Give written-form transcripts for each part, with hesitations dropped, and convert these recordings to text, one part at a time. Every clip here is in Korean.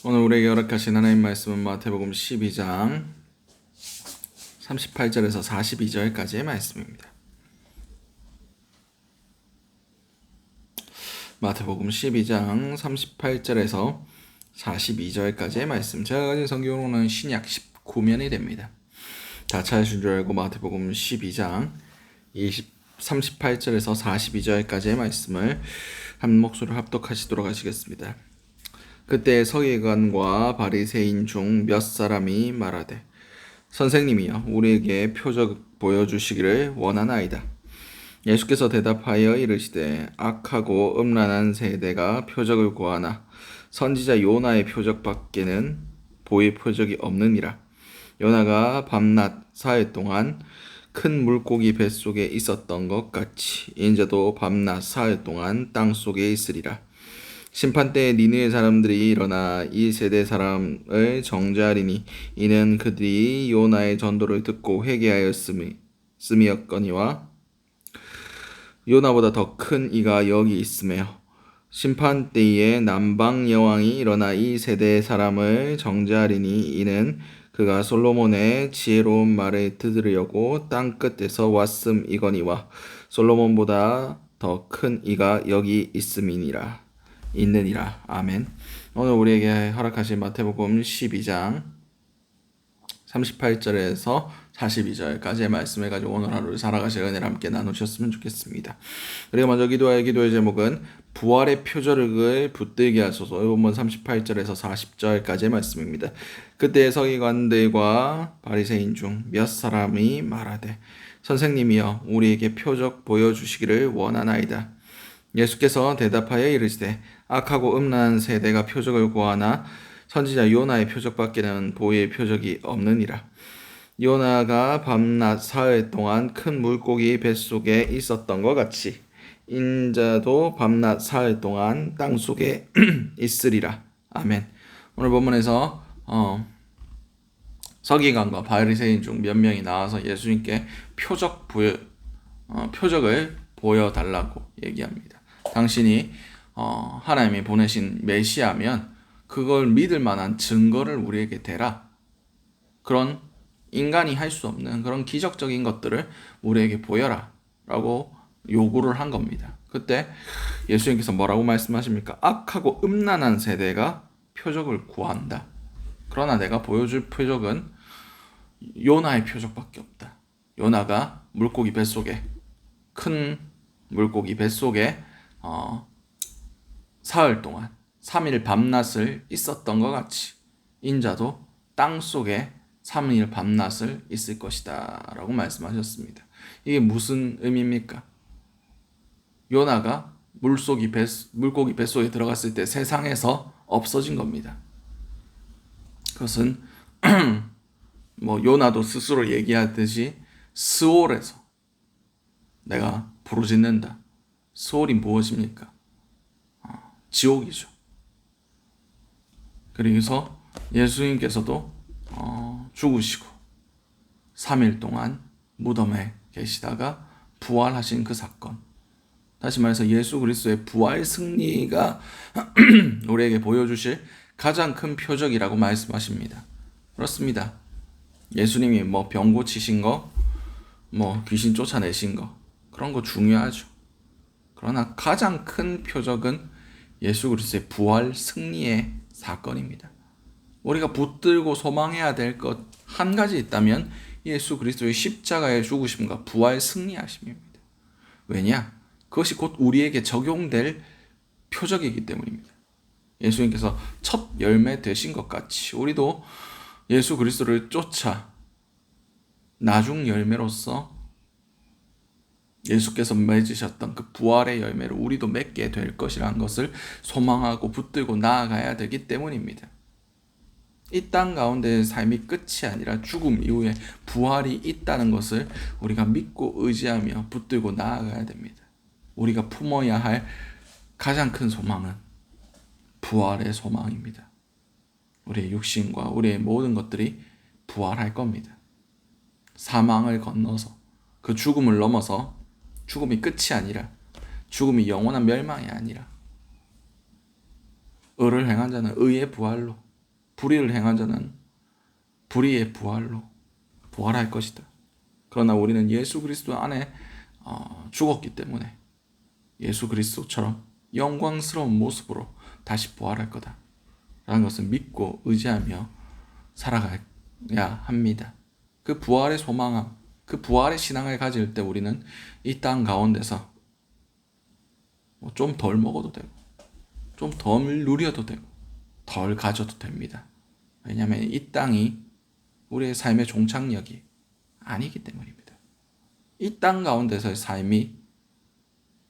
오늘 우리에게 허락하신 하나님 말씀은 마태복음 12장 38절에서 42절까지의 말씀입니다. 마태복음 12장 38절에서 42절까지의 말씀. 제가 가진 성경으로는 신약 19면이 됩니다. 다 찾으신 줄 알고 마태복음 12장 38절에서 42절까지의 말씀을 한 목소리로 합독하시도록 하시겠습니다. 그때 서기관과 바리새인 중 몇 사람이 말하되 선생님이여 우리에게 표적 보여주시기를 원하나이다. 예수께서 대답하여 이르시되 악하고 음란한 세대가 표적을 구하나 선지자 요나의 표적밖에는 보일 표적이 없느니라. 요나가 밤낮 사흘 동안 큰 물고기 뱃속에 있었던 것 같이 인자도 밤낮 사흘 동안 땅속에 있으리라. 심판때에 니느의 사람들이 일어나 이 세대 사람을 정죄하리니 이는 그들이 요나의 전도를 듣고 회개하였음이었거니와 요나보다 더 큰 이가 여기 있으며 심판때에 남방 여왕이 일어나 이 세대 사람을 정죄하리니 이는 그가 솔로몬의 지혜로운 말을 들으려고 땅 끝에서 왔음이거니와 솔로몬보다 더 큰 이가 여기 있느니라. 아멘. 오늘 우리에게 허락하신 마태복음 12장 38절에서 42절까지의 말씀을 가지고 오늘 하루를 살아가실 은혜를 함께 나누셨으면 좋겠습니다. 우리가 먼저 기도할 기도의 제목은 부활의 표적을 붙들게 하소서. 본문 38절에서 40절까지의 말씀입니다. 그때 서기관들과 바리새인 중 몇 사람이 말하되 선생님이여 우리에게 표적 보여주시기를 원하나이다. 예수께서 대답하여 이르시되 악하고 음란한 세대가 표적을 구하나 선지자 요나의 표적밖에는 보일 표적이 없느니라. 요나가 밤낮 사흘 동안 큰 물고기 뱃속에 있었던 것 같이 인자도 밤낮 사흘 동안 땅속에 있으리라. 아멘. 오늘 본문에서 서기관과 바리새인 중 몇 명이 나와서 예수님께 표적을 보여달라고 얘기합니다. 당신이 하나님이 보내신 메시아면 그걸 믿을 만한 증거를 우리에게 대라. 그런 인간이 할 수 없는 그런 기적적인 것들을 우리에게 보여라 라고 요구를 한 겁니다. 그때 예수님께서 뭐라고 말씀하십니까? 악하고 음란한 세대가 표적을 구한다. 그러나 내가 보여줄 표적은 요나의 표적밖에 없다. 요나가 물고기 뱃속에 큰 물고기 뱃속에 사흘 동안 3일 밤낮을 있었던 것 같이 인자도 땅속에 3일 밤낮을 있을 것이다 라고 말씀하셨습니다. 이게 무슨 의미입니까? 요나가 물고기 뱃속에 들어갔을 때 세상에서 없어진 겁니다. 그것은 요나도 스스로 얘기하듯이 스올에서 내가 부르짖는다. 스올이 무엇입니까? 지옥이죠. 그래서 예수님께서도 죽으시고 3일 동안 무덤에 계시다가 부활하신 그 사건. 다시 말해서 예수 그리스도의 부활 승리가 우리에게 보여주실 가장 큰 표적이라고 말씀하십니다. 그렇습니다. 예수님이 병 고치신 거, 귀신 쫓아내신 거, 그런 거 중요하죠. 그러나 가장 큰 표적은 예수 그리스도의 부활 승리의 사건입니다. 우리가 붙들고 소망해야 될 것 한 가지 있다면 예수 그리스도의 십자가의 죽으심과 부활 승리하심입니다. 왜냐? 그것이 곧 우리에게 적용될 표적이기 때문입니다. 예수님께서 첫 열매 되신 것 같이 우리도 예수 그리스도를 쫓아 나중 열매로서 예수께서 맺으셨던 그 부활의 열매를 우리도 맺게 될 것이라는 것을 소망하고 붙들고 나아가야 되기 때문입니다. 이 땅 가운데의 삶이 끝이 아니라 죽음 이후에 부활이 있다는 것을 우리가 믿고 의지하며 붙들고 나아가야 됩니다. 우리가 품어야 할 가장 큰 소망은 부활의 소망입니다. 우리의 육신과 우리의 모든 것들이 부활할 겁니다. 사망을 건너서 그 죽음을 넘어서 죽음이 끝이 아니라 죽음이 영원한 멸망이 아니라 의를 행한 자는 의의 부활로 불의를 행한 자는 불의의 부활로 부활할 것이다. 그러나 우리는 예수 그리스도 안에 죽었기 때문에 예수 그리스도처럼 영광스러운 모습으로 다시 부활할 거다 라는 것을 믿고 의지하며 살아가야 합니다. 그 부활의 소망함, 그 부활의 신앙을 가질 때 우리는 이 땅 가운데서 좀 덜 먹어도 되고 좀 덜 누려도 되고 덜 가져도 됩니다. 왜냐하면 이 땅이 우리의 삶의 종착역이 아니기 때문입니다. 이 땅 가운데서의 삶이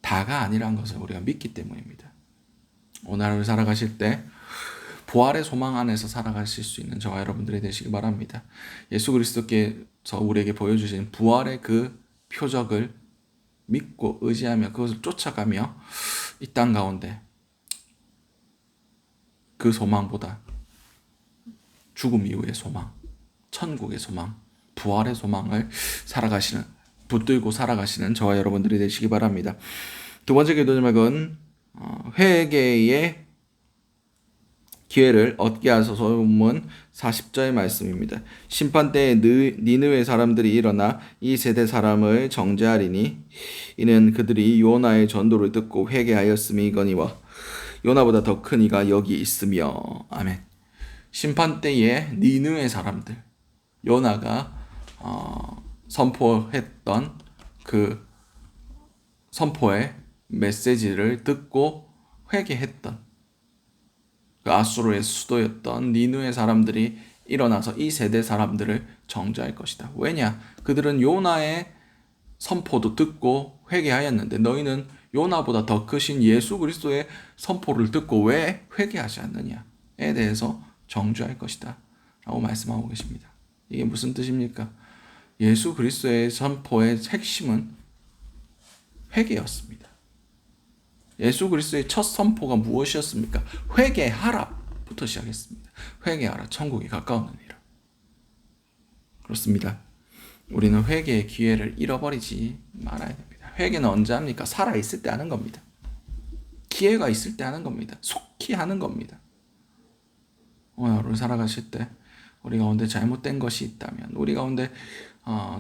다가 아니라는 것을 우리가 믿기 때문입니다. 오늘 하루 살아가실 때 부활의 소망 안에서 살아가실 수 있는 저와 여러분들이 되시기 바랍니다. 예수 그리스도께서 우리에게 보여주신 부활의 그 표적을 믿고 의지하며 그것을 쫓아가며 이 땅 가운데 그 소망보다 죽음 이후의 소망, 천국의 소망, 부활의 소망을 붙들고 살아가시는 저와 여러분들이 되시기 바랍니다. 두 번째 기도 제목은 회개의 기회를 얻게 하소서. 본문 40절의 말씀입니다. 심판때에 니느웨 사람들이 일어나 이 세대 사람을 정죄하리니 이는 그들이 요나의 전도를 듣고 회개하였음이거니와 요나보다 더 큰 이가 여기 있으며. 아멘. 심판때에 니느웨 사람들, 요나가 선포했던 그 선포의 메시지를 듣고 회개했던 그 아수르의 수도였던 니느웨 사람들이 일어나서 이 세대 사람들을 정죄할 것이다. 왜냐? 그들은 요나의 선포도 듣고 회개하였는데 너희는 요나보다 더 크신 예수 그리스도의 선포를 듣고 왜 회개하지 않느냐에 대해서 정죄할 것이다 라고 말씀하고 계십니다. 이게 무슨 뜻입니까? 예수 그리스도의 선포의 핵심은 회개였습니다. 예수 그리스도의 첫 선포가 무엇이었습니까? 회개하라부터 시작했습니다. 회개하라, 천국이 가까웠느니라. 그렇습니다. 우리는 회개의 기회를 잃어버리지 말아야 됩니다. 회개는 언제 합니까? 살아있을 때 하는 겁니다. 기회가 있을 때 하는 겁니다. 속히 하는 겁니다. 오늘 하루 살아가실 때 우리 가운데 잘못된 것이 있다면, 우리 가운데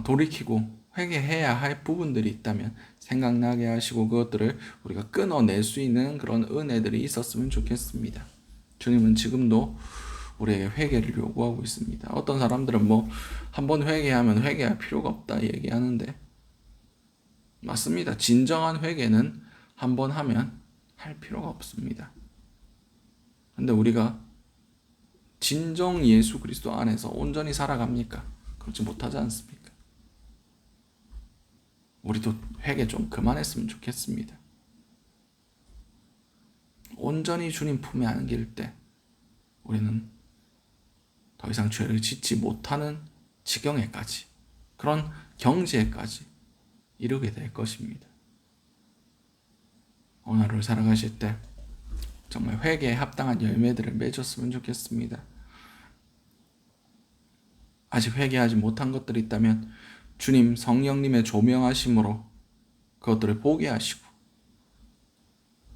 돌이키고 회개해야 할 부분들이 있다면 생각나게 하시고 그것들을 우리가 끊어낼 수 있는 그런 은혜들이 있었으면 좋겠습니다. 주님은 지금도 우리에게 회개를 요구하고 있습니다. 어떤 사람들은 한번 회개하면 회개할 필요가 없다 얘기하는데 맞습니다. 진정한 회개는 한번 하면 할 필요가 없습니다. 근데 우리가 진정 예수 그리스도 안에서 온전히 살아갑니까? 그렇지 못하지 않습니까? 우리도 회개 좀 그만했으면 좋겠습니다. 온전히 주님 품에 안길 때 우리는 더 이상 죄를 짓지 못하는 지경에까지, 그런 경지에까지 이르게 될 것입니다. 오늘 하루 살아가실 때 정말 회개에 합당한 열매들을 맺었으면 좋겠습니다. 아직 회개하지 못한 것들이 있다면 주님 성령님의 조명하심으로 그것들을 보게 하시고,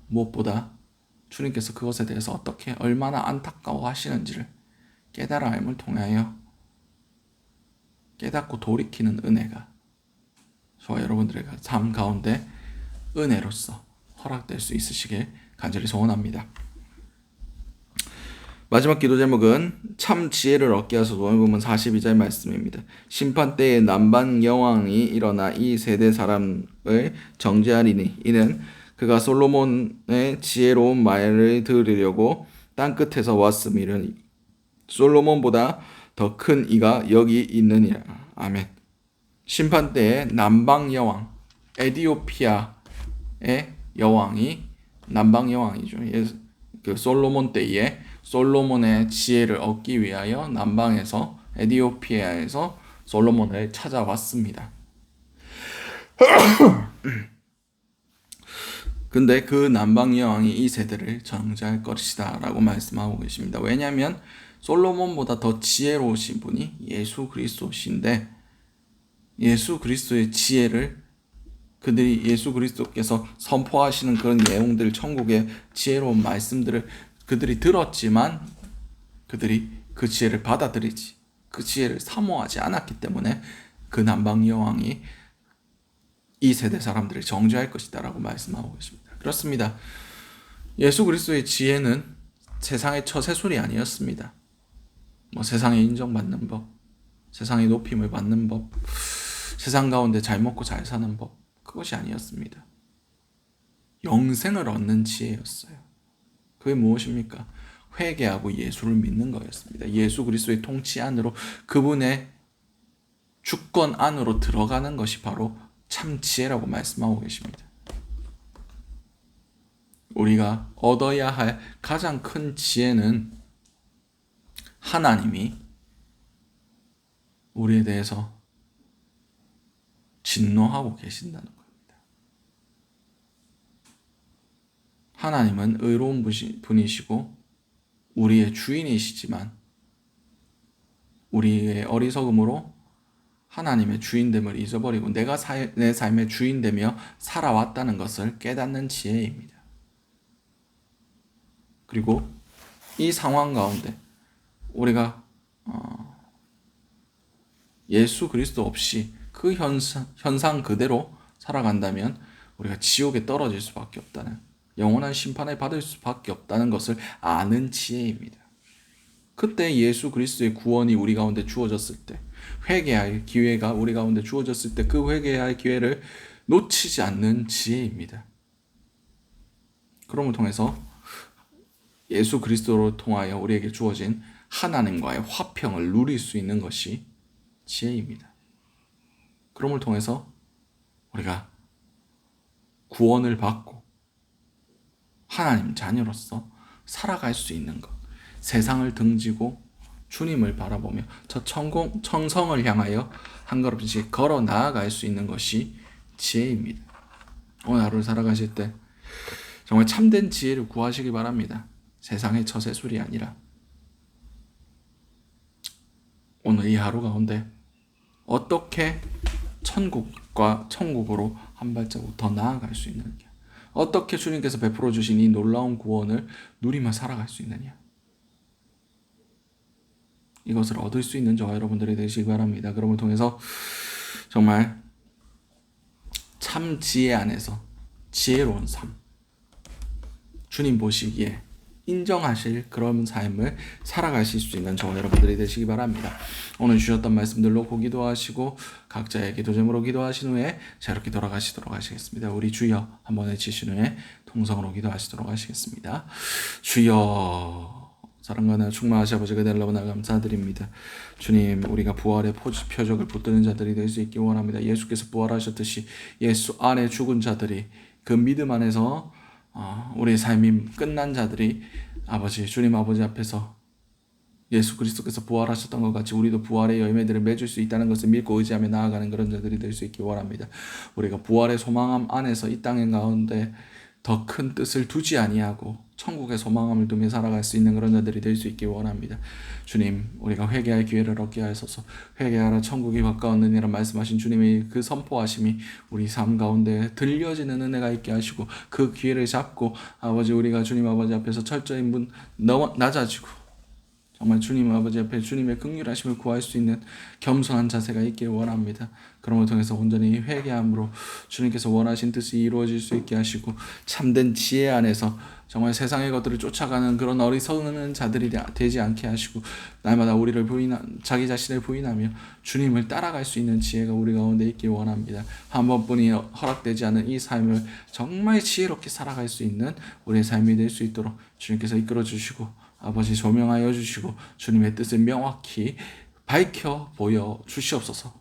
무엇보다 주님께서 그것에 대해서 어떻게 얼마나 안타까워 하시는지를 깨달아 알을 통하여 깨닫고 돌이키는 은혜가 저와 여러분들의 삶 가운데 은혜로서 허락될 수 있으시길 간절히 소원합니다. 마지막 기도 제목은 참 지혜를 얻게 하소서. 오늘 보면 42절 말씀입니다. 심판 때에 남방 여왕이 일어나 이 세대 사람을 정죄하리니 이는 그가 솔로몬의 지혜로운 말을 들으려고 땅 끝에서 왔음이니 솔로몬보다 더 큰 이가 여기 있느니라. 아멘. 심판 때에 남방 여왕, 에티오피아의 여왕이 남방 여왕이죠. 그 솔로몬 때에 솔로몬의 지혜를 얻기 위하여 남방에서 에티오피아에서 솔로몬을 찾아왔습니다. 근데 그 남방 여왕이 이 세대를 정죄할 것이다 라고 말씀하고 계십니다. 왜냐하면 솔로몬보다 더 지혜로우신 분이 예수 그리스도신데 예수 그리스도의 지혜를 그들이 예수 그리스도께서 선포하시는 그런 내용들, 천국의 지혜로운 말씀들을 그들이 들었지만 그들이 그 지혜를 받아들이지, 그 지혜를 사모하지 않았기 때문에 그 남방 여왕이 이 세대 사람들을 정죄할 것이다 라고 말씀하고 계십니다. 그렇습니다. 예수 그리스도의 지혜는 세상의 처세술이 아니었습니다. 세상에 인정받는 법, 세상의 높임을 받는 법, 세상 가운데 잘 먹고 잘 사는 법, 그것이 아니었습니다. 영생을 얻는 지혜였어요. 그게 무엇입니까? 회개하고 예수를 믿는 거였습니다. 예수 그리스도의 통치 안으로, 그분의 주권 안으로 들어가는 것이 바로 참 지혜라고 말씀하고 계십니다. 우리가 얻어야 할 가장 큰 지혜는 하나님이 우리에 대해서 진노하고 계신다는 겁니다. 하나님은 의로운 분이시고 우리의 주인이시지만 우리의 어리석음으로 하나님의 주인됨을 잊어버리고 내가 내 삶의 주인되며 살아왔다는 것을 깨닫는 지혜입니다. 그리고 이 상황 가운데 우리가 예수 그리스도 없이 그 현상 그대로 살아간다면 우리가 지옥에 떨어질 수밖에 없다는, 영원한 심판을 받을 수밖에 없다는 것을 아는 지혜입니다. 그때 예수 그리스도의 구원이 우리 가운데 주어졌을 때, 회개할 기회가 우리 가운데 주어졌을 때 그 회개할 기회를 놓치지 않는 지혜입니다. 그럼을 통해서 예수 그리스도로 통하여 우리에게 주어진 하나님과의 화평을 누릴 수 있는 것이 지혜입니다. 그럼을 통해서 우리가 구원을 받고 하나님 자녀로서 살아갈 수 있는 것, 세상을 등지고 주님을 바라보며 저 청성을 향하여 한 걸음씩 걸어 나아갈 수 있는 것이 지혜입니다. 오늘 하루를 살아가실 때 정말 참된 지혜를 구하시기 바랍니다. 세상의 처세술이 아니라 오늘 이 하루 가운데 어떻게 천국으로 한 발자국 더 나아갈 수 있느냐, 어떻게 주님께서 베풀어 주신 이 놀라운 구원을 누리며 살아갈 수 있느냐, 이것을 얻을 수 있는 저와 여러분들이 되시기 바랍니다. 그럼을 통해서 정말 참 지혜 안에서 지혜로운 삶, 주님 보시기에 인정하실 그런 삶을 살아가실 수 있는 저와 여러분들이 되시기 바랍니다. 오늘 주셨던 말씀들로 기도하시고 각자의 기도 제목으로 기도하신 후에 자유롭게 돌아가시도록 하시겠습니다. 우리 주여 한번 외치신 후에 통성으로 기도하시도록 하시겠습니다. 주여, 사랑과 충만하신 아버지 그대를 너무나 감사드립니다. 주님, 우리가 부활의 표적을 붙드는 자들이 될 수 있기 원합니다. 예수께서 부활하셨듯이 예수 안에 죽은 자들이, 그 믿음 안에서 우리의 삶이 끝난 자들이 주님 아버지 앞에서 예수 그리스도께서 부활하셨던 것 같이 우리도 부활의 열매들을 맺을 수 있다는 것을 믿고 의지하며 나아가는 그런 자들이 될 수 있기 원합니다. 우리가 부활의 소망함 안에서 이 땅의 가운데 더 큰 뜻을 두지 아니하고 천국의 소망함을 두며 살아갈 수 있는 그런 자들이 될 수 있기 원합니다. 주님, 우리가 회개할 기회를 얻게 하소서. 회개하라 천국이 가까웠느니라 말씀하신 주님의 그 선포하심이 우리 삶 가운데 들려지는 은혜가 있게 하시고 그 기회를 잡고 우리가 주님 아버지 앞에서 철저히 낮아지고 정말 주님 아버지 앞에 주님의 긍휼하심을 구할 수 있는 겸손한 자세가 있길 원합니다. 그런 걸 통해서 온전히 회개함으로 주님께서 원하신 뜻이 이루어질 수 있게 하시고 참된 지혜 안에서 정말 세상의 것들을 쫓아가는 그런 어리석은 자들이 되지 않게 하시고 날마다 자기 자신을 부인하며 주님을 따라갈 수 있는 지혜가 우리 가운데 있길 원합니다. 한 번뿐이 허락되지 않은 이 삶을 정말 지혜롭게 살아갈 수 있는 우리의 삶이 될 수 있도록 주님께서 이끌어 주시고 아버지 조명하여 주시고 주님의 뜻을 명확히 밝혀 보여 주시옵소서.